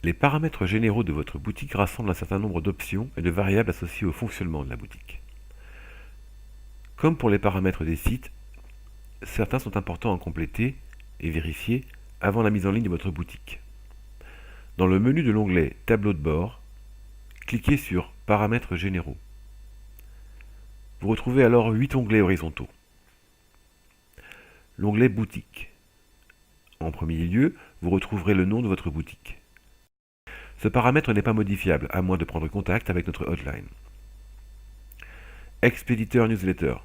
Les paramètres généraux de votre boutique rassemblent un certain nombre d'options et de variables associées au fonctionnement de la boutique. Comme pour les paramètres des sites, certains sont importants à compléter et vérifier avant la mise en ligne de votre boutique. Dans le menu de l'onglet Tableau de bord, cliquez sur Paramètres généraux. Vous retrouvez alors 8 onglets horizontaux. L'onglet Boutique. En premier lieu, vous retrouverez le nom de votre boutique. Ce paramètre n'est pas modifiable, à moins de prendre contact avec notre hotline. Expéditeur Newsletter.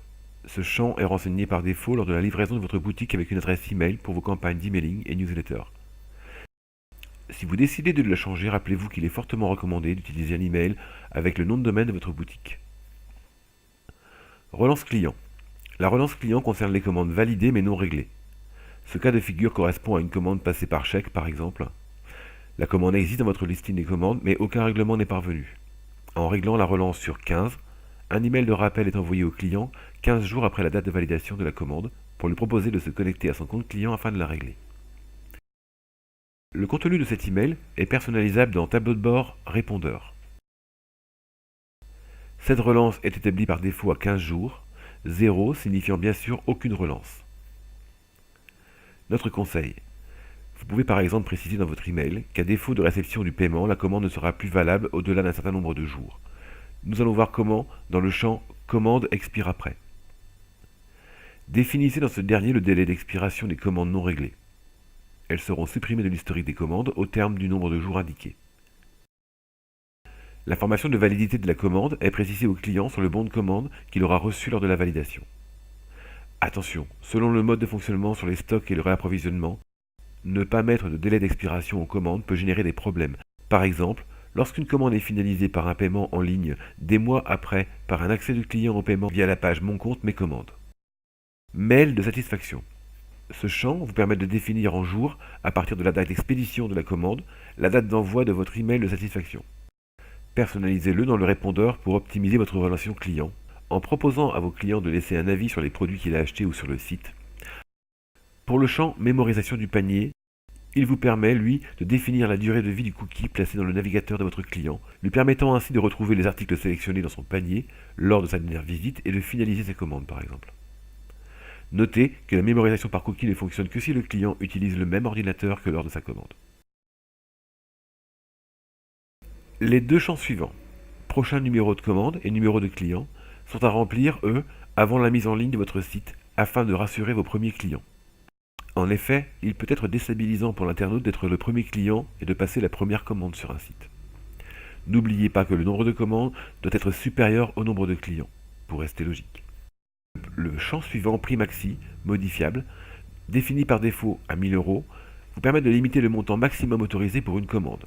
Ce champ est renseigné par défaut lors de la livraison de votre boutique avec une adresse email pour vos campagnes d'emailing et newsletter. Si vous décidez de le changer, rappelez-vous qu'il est fortement recommandé d'utiliser un email avec le nom de domaine de votre boutique. Relance client. La relance client concerne les commandes validées mais non réglées. Ce cas de figure correspond à une commande passée par chèque, par exemple. La commande existe dans votre listing des commandes, mais aucun règlement n'est parvenu. En réglant la relance sur 15, un email de rappel est envoyé au client 15 jours après la date de validation de la commande pour lui proposer de se connecter à son compte client afin de la régler. Le contenu de cet email est personnalisable dans Tableau de bord Répondeur. Cette relance est établie par défaut à 15 jours, 0 signifiant bien sûr aucune relance. Notre conseil. Vous pouvez par exemple préciser dans votre email qu'à défaut de réception du paiement, la commande ne sera plus valable au-delà d'un certain nombre de jours. Nous allons voir comment dans le champ Commande expire après. Définissez dans ce dernier le délai d'expiration des commandes non réglées. Elles seront supprimées de l'historique des commandes au terme du nombre de jours indiqué. L'information de validité de la commande est précisée au client sur le bon de commande qu'il aura reçu lors de la validation. Attention, selon le mode de fonctionnement sur les stocks et le réapprovisionnement, ne pas mettre de délai d'expiration aux commandes peut générer des problèmes. Par exemple, lorsqu'une commande est finalisée par un paiement en ligne des mois après par un accès du client au paiement via la page Mon compte, mes commandes. Mail de satisfaction. Ce champ vous permet de définir en jours, à partir de la date d'expédition de la commande, la date d'envoi de votre email de satisfaction. Personnalisez-le dans le répondeur pour optimiser votre relation client, en proposant à vos clients de laisser un avis sur les produits qu'il a achetés ou sur le site. Pour le champ Mémorisation du panier, il vous permet, lui, de définir la durée de vie du cookie placé dans le navigateur de votre client, lui permettant ainsi de retrouver les articles sélectionnés dans son panier lors de sa dernière visite et de finaliser ses commandes par exemple. Notez que la mémorisation par cookie ne fonctionne que si le client utilise le même ordinateur que lors de sa commande. Les deux champs suivants, prochain numéro de commande et numéro de client, sont à remplir, eux, avant la mise en ligne de votre site, afin de rassurer vos premiers clients. En effet, il peut être déstabilisant pour l'internaute d'être le premier client et de passer la première commande sur un site. N'oubliez pas que le nombre de commandes doit être supérieur au nombre de clients, pour rester logique. Le champ suivant, prix maxi, modifiable, défini par défaut à 1000 €, vous permet de limiter le montant maximum autorisé pour une commande.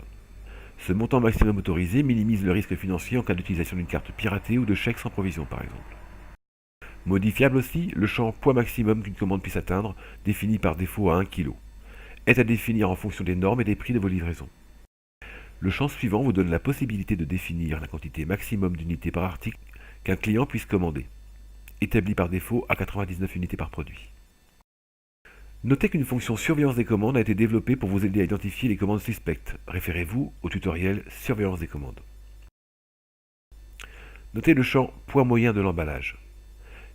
Ce montant maximum autorisé minimise le risque financier en cas d'utilisation d'une carte piratée ou de chèque sans provision par exemple. Modifiable aussi, le champ poids maximum qu'une commande puisse atteindre, défini par défaut à 1 kg, est à définir en fonction des normes et des prix de vos livraisons. Le champ suivant vous donne la possibilité de définir la quantité maximum d'unités par article qu'un client puisse commander, établi par défaut à 99 unités par produit. Notez qu'une fonction surveillance des commandes a été développée pour vous aider à identifier les commandes suspectes. Référez-vous au tutoriel Surveillance des commandes. Notez le champ poids moyen de l'emballage.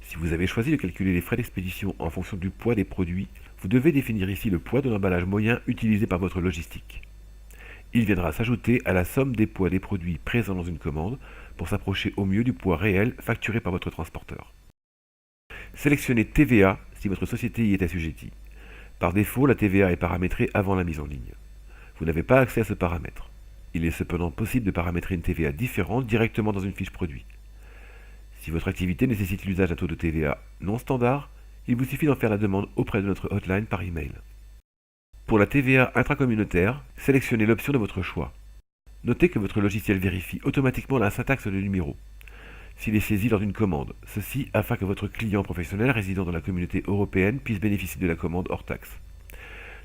Si vous avez choisi de calculer les frais d'expédition en fonction du poids des produits, vous devez définir ici le poids de l'emballage moyen utilisé par votre logistique. Il viendra s'ajouter à la somme des poids des produits présents dans une commande pour s'approcher au mieux du poids réel facturé par votre transporteur. Sélectionnez TVA si votre société y est assujettie. Par défaut, la TVA est paramétrée avant la mise en ligne. Vous n'avez pas accès à ce paramètre. Il est cependant possible de paramétrer une TVA différente directement dans une fiche produit. Si votre activité nécessite l'usage d'un taux de TVA non standard, il vous suffit d'en faire la demande auprès de notre hotline par email. Pour la TVA intracommunautaire, sélectionnez l'option de votre choix. Notez que votre logiciel vérifie automatiquement la syntaxe de numéro s'il est saisi lors d'une commande, ceci afin que votre client professionnel résidant dans la communauté européenne puisse bénéficier de la commande hors taxe.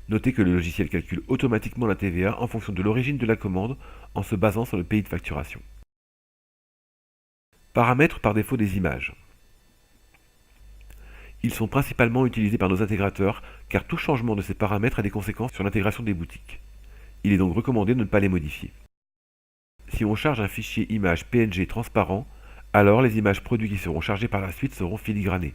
Notez que le logiciel calcule automatiquement la TVA en fonction de l'origine de la commande en se basant sur le pays de facturation. Paramètres par défaut des images. Ils sont principalement utilisés par nos intégrateurs car tout changement de ces paramètres a des conséquences sur l'intégration des boutiques. Il est donc recommandé de ne pas les modifier. Si on charge un fichier image PNG transparent, alors les images produits qui seront chargées par la suite seront filigranées.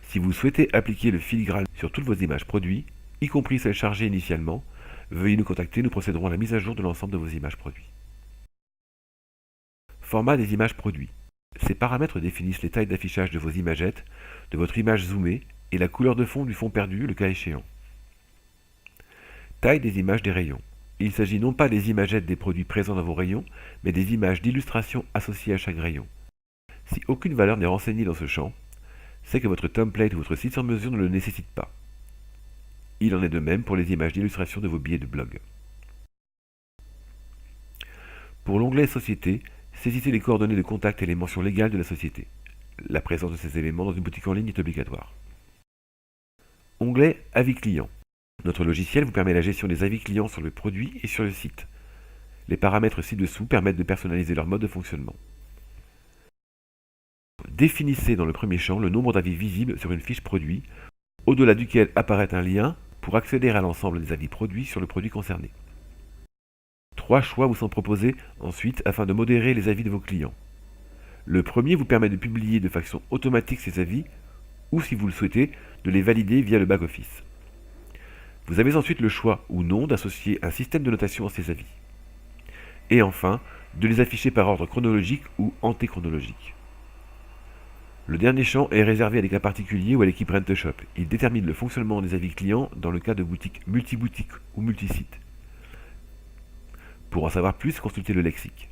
Si vous souhaitez appliquer le filigrane sur toutes vos images produits, y compris celles chargées initialement, veuillez nous contacter, nous procéderons à la mise à jour de l'ensemble de vos images produits. Format des images produits. Ces paramètres définissent les tailles d'affichage de vos imagettes, de votre image zoomée et la couleur de fond du fond perdu, le cas échéant. Taille des images des rayons. Il s'agit non pas des imagettes des produits présents dans vos rayons, mais des images d'illustration associées à chaque rayon. Si aucune valeur n'est renseignée dans ce champ, c'est que votre template ou votre site sur mesure ne le nécessite pas. Il en est de même pour les images d'illustration de vos billets de blog. Pour l'onglet Société, saisissez les coordonnées de contact et les mentions légales de la société. La présence de ces éléments dans une boutique en ligne est obligatoire. Onglet Avis client. Notre logiciel vous permet la gestion des avis clients sur le produit et sur le site. Les paramètres ci-dessous permettent de personnaliser leur mode de fonctionnement. Définissez dans le premier champ le nombre d'avis visibles sur une fiche produit, au-delà duquel apparaît un lien pour accéder à l'ensemble des avis produits sur le produit concerné. 3 choix vous sont proposés ensuite afin de modérer les avis de vos clients. Le premier vous permet de publier de façon automatique ces avis ou, si vous le souhaitez, de les valider via le back-office. Vous avez ensuite le choix ou non d'associer un système de notation à ces avis. Et enfin, de les afficher par ordre chronologique ou antéchronologique. Le dernier champ est réservé à des cas particuliers ou à l'équipe RenteShop. Il détermine le fonctionnement des avis clients dans le cas de boutiques multi-boutiques ou multi-sites. Pour en savoir plus, consultez le lexique.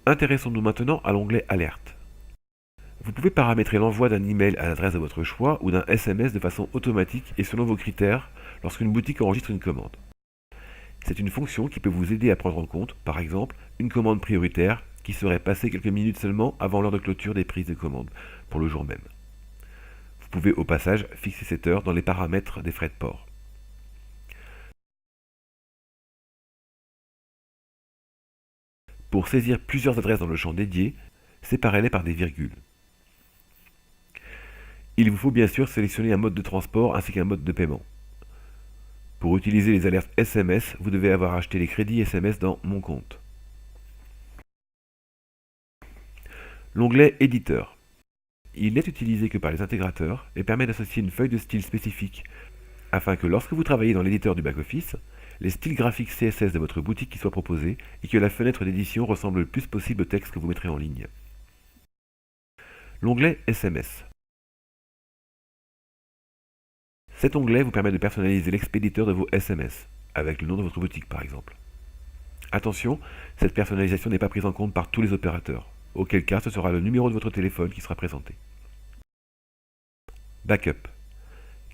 Intéressons-nous maintenant à l'onglet Alerte. Vous pouvez paramétrer l'envoi d'un email à l'adresse de votre choix ou d'un SMS de façon automatique et selon vos critères lorsqu'une boutique enregistre une commande. C'est une fonction qui peut vous aider à prendre en compte, par exemple, une commande prioritaire qui serait passée quelques minutes seulement avant l'heure de clôture des prises de commande pour le jour même. Vous pouvez au passage fixer cette heure dans les paramètres des frais de port. Pour saisir plusieurs adresses dans le champ dédié, séparez-les par des virgules. Il vous faut bien sûr sélectionner un mode de transport ainsi qu'un mode de paiement. Pour utiliser les alertes SMS, vous devez avoir acheté les crédits SMS dans Mon compte. L'onglet Éditeur. Il n'est utilisé que par les intégrateurs et permet d'associer une feuille de style spécifique afin que lorsque vous travaillez dans l'éditeur du back-office, les styles graphiques CSS de votre boutique y soient proposés et que la fenêtre d'édition ressemble le plus possible au texte que vous mettrez en ligne. L'onglet SMS. Cet onglet vous permet de personnaliser l'expéditeur de vos SMS, avec le nom de votre boutique par exemple. Attention, cette personnalisation n'est pas prise en compte par tous les opérateurs, auquel cas ce sera le numéro de votre téléphone qui sera présenté. Backup.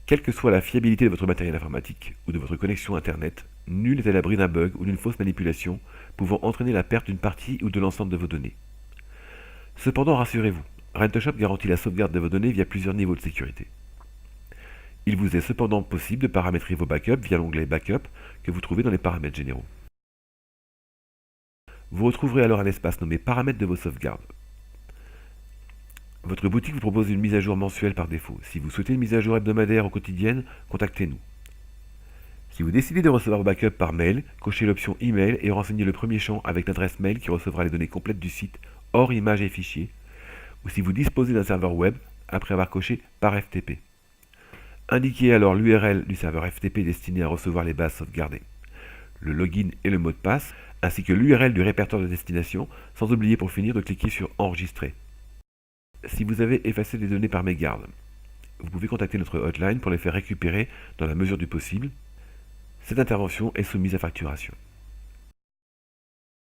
Quelle que soit la fiabilité de votre matériel informatique ou de votre connexion Internet, nul n'est à l'abri d'un bug ou d'une fausse manipulation pouvant entraîner la perte d'une partie ou de l'ensemble de vos données. Cependant, rassurez-vous, RenteShop garantit la sauvegarde de vos données via plusieurs niveaux de sécurité. Il vous est cependant possible de paramétrer vos backups via l'onglet Backup que vous trouvez dans les paramètres généraux. Vous retrouverez alors un espace nommé Paramètres de vos sauvegardes. Votre boutique vous propose une mise à jour mensuelle par défaut. Si vous souhaitez une mise à jour hebdomadaire ou quotidienne, contactez-nous. Si vous décidez de recevoir vos backups par mail, cochez l'option Email et renseignez le premier champ avec l'adresse mail qui recevra les données complètes du site, hors images et fichiers, ou si vous disposez d'un serveur web, après avoir coché par FTP. Indiquez alors l'URL du serveur FTP destiné à recevoir les bases sauvegardées, le login et le mot de passe, ainsi que l'URL du répertoire de destination, sans oublier pour finir de cliquer sur Enregistrer. Si vous avez effacé des données par mégarde, vous pouvez contacter notre hotline pour les faire récupérer dans la mesure du possible. Cette intervention est soumise à facturation.